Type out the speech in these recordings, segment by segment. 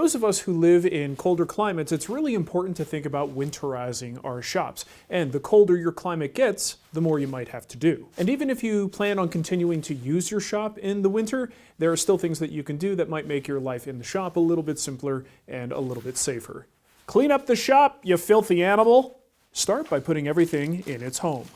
Those of us who live in colder climates, it's really important to think about winterizing our shops. And the colder your climate gets, the more you might have to do. And even if you plan on continuing to use your shop in the winter, there are still things that you can do that might make your life in the shop a little bit simpler and a little bit safer. Clean up the shop, you filthy animal! Start by putting everything in its home.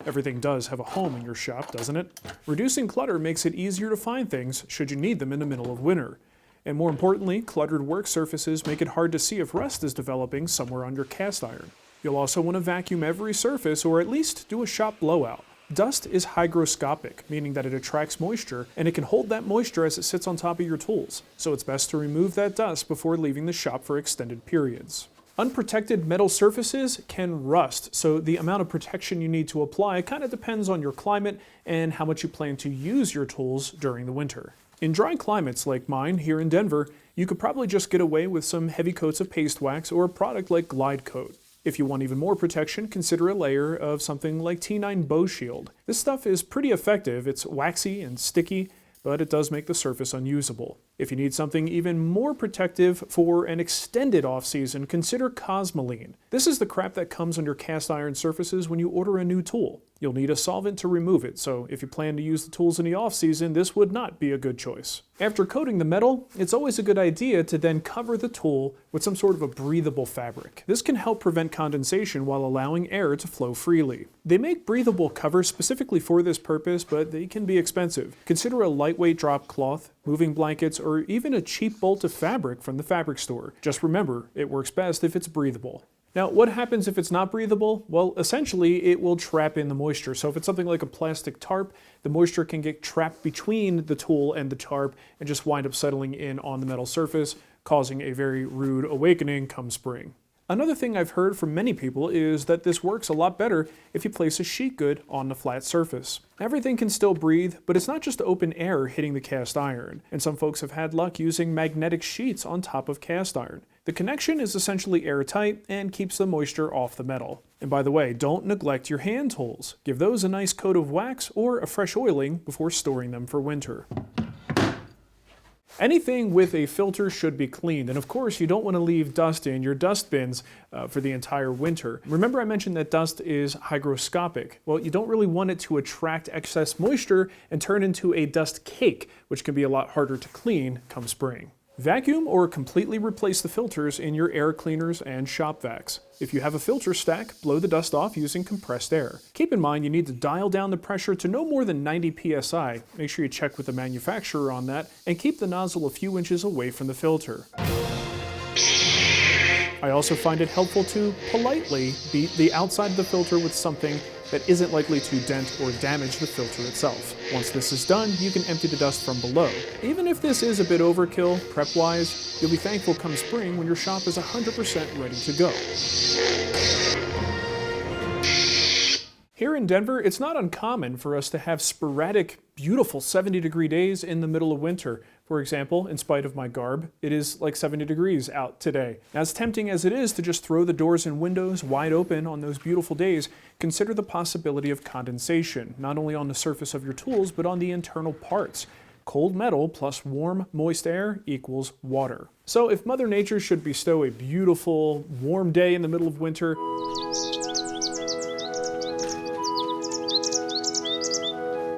Everything does have a home in your shop, doesn't it? Reducing clutter makes it easier to find things should you need them in the middle of winter. And more importantly, cluttered work surfaces make it hard to see if rust is developing somewhere on your cast iron. You'll also want to vacuum every surface or at least do a shop blowout. Dust is hygroscopic, meaning that it attracts moisture and it can hold that moisture as it sits on top of your tools. So it's best to remove that dust before leaving the shop for extended periods. Unprotected metal surfaces can rust, so the amount of protection you need to apply kind of depends on your climate and how much you plan to use your tools during the winter. In dry climates like mine here in Denver, you could probably just get away with some heavy coats of paste wax or a product like Glide Coat. If you want even more protection, consider a layer of something like T9 Bow Shield. This stuff is pretty effective. It's waxy and sticky, but it does make the surface unusable. If you need something even more protective for an extended off-season, consider Cosmoline. This is the crap that comes on your cast iron surfaces when you order a new tool. You'll need a solvent to remove it, so if you plan to use the tools in the off-season, this would not be a good choice. After coating the metal, it's always a good idea to then cover the tool with some sort of a breathable fabric. This can help prevent condensation while allowing air to flow freely. They make breathable covers specifically for this purpose, but they can be expensive. Consider a lightweight drop cloth, moving blankets, or even a cheap bolt of fabric from the fabric store. Just remember, it works best if it's breathable. Now, what happens if it's not breathable? Well, essentially, it will trap in the moisture. So if it's something like a plastic tarp, the moisture can get trapped between the tool and the tarp and just wind up settling in on the metal surface, causing a very rude awakening come spring. Another thing I've heard from many people is that this works a lot better if you place a sheet good on the flat surface. Everything can still breathe, but it's not just open air hitting the cast iron, and some folks have had luck using magnetic sheets on top of cast iron. The connection is essentially airtight and keeps the moisture off the metal. And by the way, don't neglect your hand tools. Give those a nice coat of wax or a fresh oiling before storing them for winter. Anything with a filter should be cleaned, and of course you don't want to leave dust in your dust bins for the entire winter. Remember I mentioned that dust is hygroscopic. Well, you don't really want it to attract excess moisture and turn into a dust cake, which can be a lot harder to clean come spring. Vacuum or completely replace the filters in your air cleaners and shop vacs. If you have a filter stack, blow the dust off using compressed air. Keep in mind you need to dial down the pressure to no more than 90 psi. Make sure you check with the manufacturer on that and keep the nozzle a few inches away from the filter. I also find it helpful to politely beat the outside of the filter with something that isn't likely to dent or damage the filter itself. Once this is done, you can empty the dust from below. Even if this is a bit overkill, prep-wise, you'll be thankful come spring when your shop is 100% ready to go. Here in Denver, it's not uncommon for us to have sporadic, beautiful 70-degree days in the middle of winter. For example, in spite of my garb, it is like 70 degrees out today. As tempting as it is to just throw the doors and windows wide open on those beautiful days, consider the possibility of condensation, not only on the surface of your tools, but on the internal parts. Cold metal plus warm, moist air equals water. So if Mother Nature should bestow a beautiful, warm day in the middle of winter,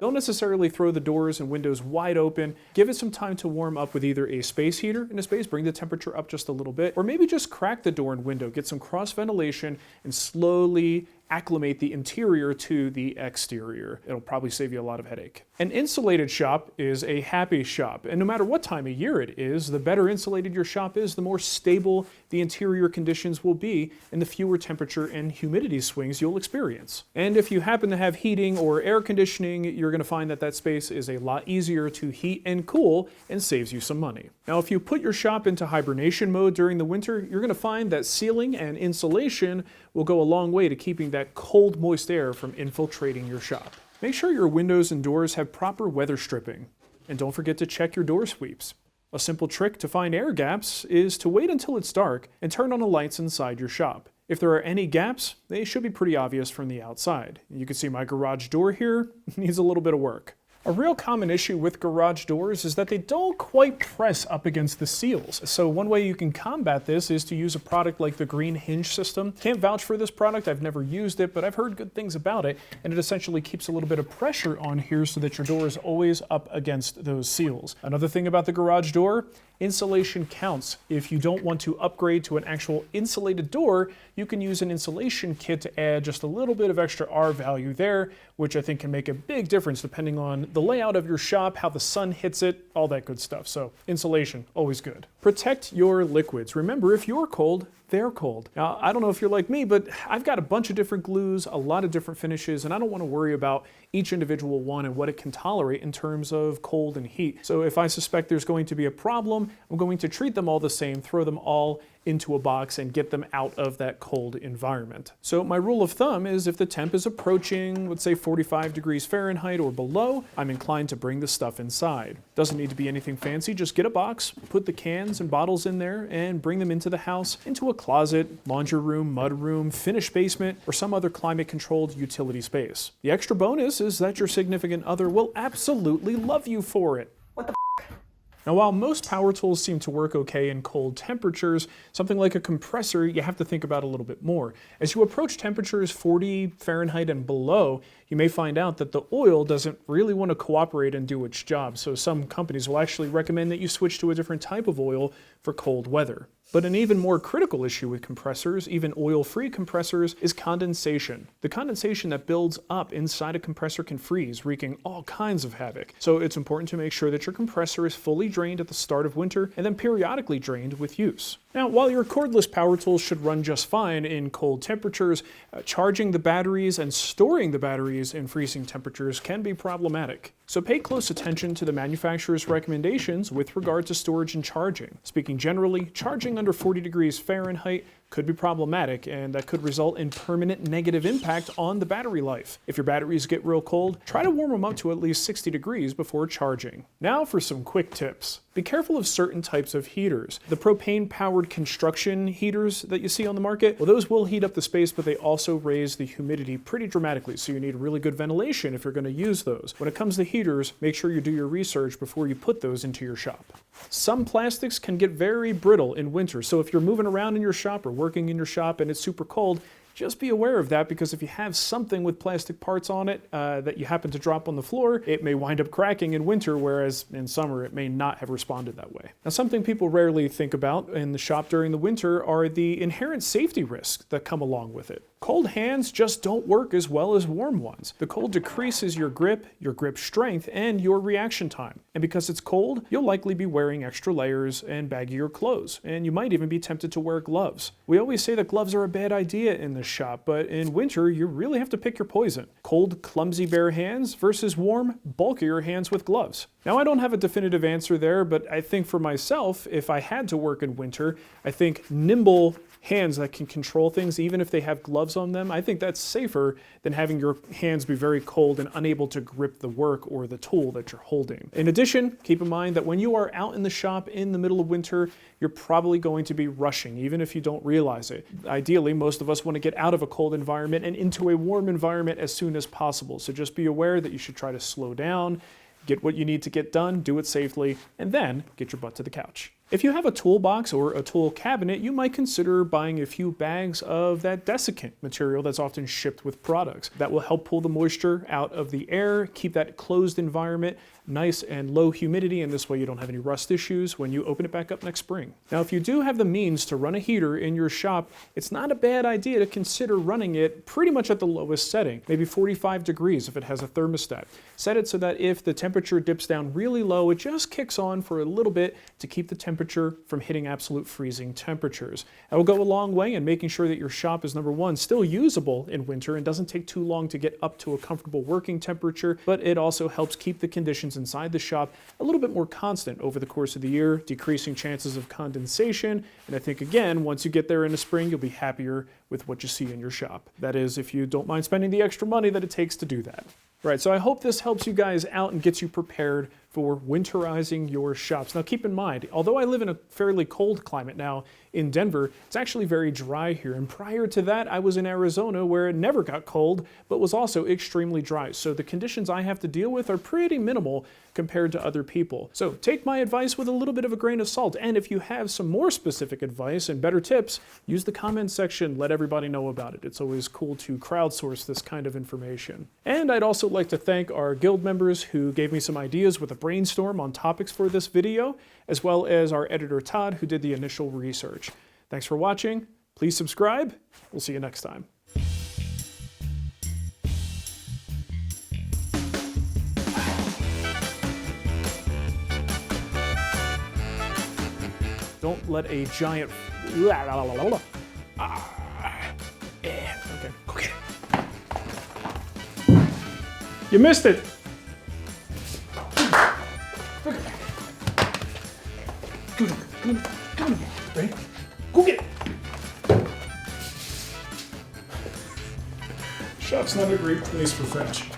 don't necessarily throw the doors and windows wide open. Give it some time to warm up with either a space heater in a space, bring the temperature up just a little bit, or maybe just crack the door and window, get some cross ventilation, and slowly acclimate the interior to the exterior. It'll probably save you a lot of headache. An insulated shop is a happy shop, and no matter what time of year it is, the better insulated your shop is, the more stable the interior conditions will be, and the fewer temperature and humidity swings you'll experience. And if you happen to have heating or air conditioning, you're going to find that that space is a lot easier to heat and cool and saves you some money. Now, if you put your shop into hibernation mode during the winter, you're going to find that sealing and insulation will go a long way to keeping that cold, moist air from infiltrating your shop. Make sure your windows and doors have proper weather stripping. And don't forget to check your door sweeps. A simple trick to find air gaps is to wait until it's dark and turn on the lights inside your shop. If there are any gaps, they should be pretty obvious from the outside. You can see my garage door here needs a little bit of work. A real common issue with garage doors is that they don't quite press up against the seals. So one way you can combat this is to use a product like the green hinge system. Can't vouch for this product, I've never used it, but I've heard good things about it, and it essentially keeps a little bit of pressure on here so that your door is always up against those seals. Another thing about the garage door, insulation counts. If you don't want to upgrade to an actual insulated door, you can use an insulation kit to add just a little bit of extra R value there, which I think can make a big difference depending on the layout of your shop, how the sun hits it, all that good stuff. So insulation, always good. Protect your liquids. Remember, if you're cold, they're cold. Now, I don't know if you're like me, but I've got a bunch of different glues, a lot of different finishes, and I don't want to worry about each individual one and what it can tolerate in terms of cold and heat. So if I suspect there's going to be a problem, I'm going to treat them all the same, throw them all into a box and get them out of that cold environment. So my rule of thumb is if the temp is approaching, let's say 45 degrees Fahrenheit or below, I'm inclined to bring the stuff inside. Doesn't need to be anything fancy, just get a box, put the cans and bottles in there and bring them into the house, into a closet, laundry room, mud room, finished basement, or some other climate controlled utility space. The extra bonus is that your significant other will absolutely love you for it. Now, while most power tools seem to work okay in cold temperatures, something like a compressor you have to think about a little bit more. As you approach temperatures 40 Fahrenheit and below, you may find out that the oil doesn't really want to cooperate and do its job. So some companies will actually recommend that you switch to a different type of oil for cold weather. But an even more critical issue with compressors, even oil-free compressors, is condensation. The condensation that builds up inside a compressor can freeze, wreaking all kinds of havoc. So it's important to make sure that your compressor is fully drained at the start of winter and then periodically drained with use. Now, while your cordless power tools should run just fine in cold temperatures, charging the batteries and storing the batteries in freezing temperatures can be problematic. So pay close attention to the manufacturer's recommendations with regard to storage and charging. Speaking generally, charging under 40 degrees Fahrenheit could be problematic, and that could result in permanent negative impact on the battery life. If your batteries get real cold, try to warm them up to at least 60 degrees before charging. Now for some quick tips. Be careful of certain types of heaters. The propane-powered construction heaters that you see on the market, well, those will heat up the space, but they also raise the humidity pretty dramatically, so you need really good ventilation if you're going to use those. When it comes to heaters, make sure you do your research before you put those into your shop. Some plastics can get very brittle in winter, so if you're moving around in your shop or working in your shop and it's super cold, just be aware of that, because if you have something with plastic parts on it that you happen to drop on the floor, it may wind up cracking in winter, whereas in summer it may not have responded that way. Now, something people rarely think about in the shop during the winter are the inherent safety risks that come along with it. Cold hands just don't work as well as warm ones. The cold decreases your grip strength, and your reaction time. And because it's cold, you'll likely be wearing extra layers and baggier clothes, and you might even be tempted to wear gloves. We always say that gloves are a bad idea in this shop, but in winter, you really have to pick your poison. Cold, clumsy bare hands versus warm, bulkier hands with gloves. Now, I don't have a definitive answer there, but I think for myself, if I had to work in winter, I think nimble hands that can control things, even if they have gloves on them, I think that's safer than having your hands be very cold and unable to grip the work or the tool that you're holding. In addition, keep in mind that when you are out in the shop in the middle of winter, you're probably going to be rushing, even if you don't realize it. Ideally, most of us want to get out of a cold environment and into a warm environment as soon as possible. So just be aware that you should try to slow down, get what you need to get done, do it safely, and then get your butt to the couch. If you have a toolbox or a tool cabinet, you might consider buying a few bags of that desiccant material that's often shipped with products. That will help pull the moisture out of the air, keep that closed environment nice and low humidity, and this way you don't have any rust issues when you open it back up next spring. Now, if you do have the means to run a heater in your shop, it's not a bad idea to consider running it pretty much at the lowest setting, maybe 45 degrees if it has a thermostat. Set it so that if the temperature dips down really low, it just kicks on for a little bit to keep the temperature from hitting absolute freezing temperatures. That will go a long way in making sure that your shop is, number one, still usable in winter and doesn't take too long to get up to a comfortable working temperature, but it also helps keep the conditions inside the shop a little bit more constant over the course of the year, decreasing chances of condensation. And I think, again, once you get there in the spring, you'll be happier with what you see in your shop. That is, if you don't mind spending the extra money that it takes to do that. Right, so I hope this helps you guys out and gets you prepared for for winterizing your shops. Now keep in mind, although I live in a fairly cold climate now in Denver, it's actually very dry here. And prior to that, I was in Arizona where it never got cold, but was also extremely dry. So the conditions I have to deal with are pretty minimal compared to other people. So take my advice with a little bit of a grain of salt. And if you have some more specific advice and better tips, use the comments section, let everybody know about it. It's always cool to crowdsource this kind of information. And I'd also like to thank our guild members who gave me some ideas with a brainstorm on topics for this video, as well as our editor Todd who did the initial research. Thanks for watching. Please subscribe. We'll see you next time. Don't let a giant... Okay, okay. You missed it! Ready? Go get it! Shop's not a great place for fetch.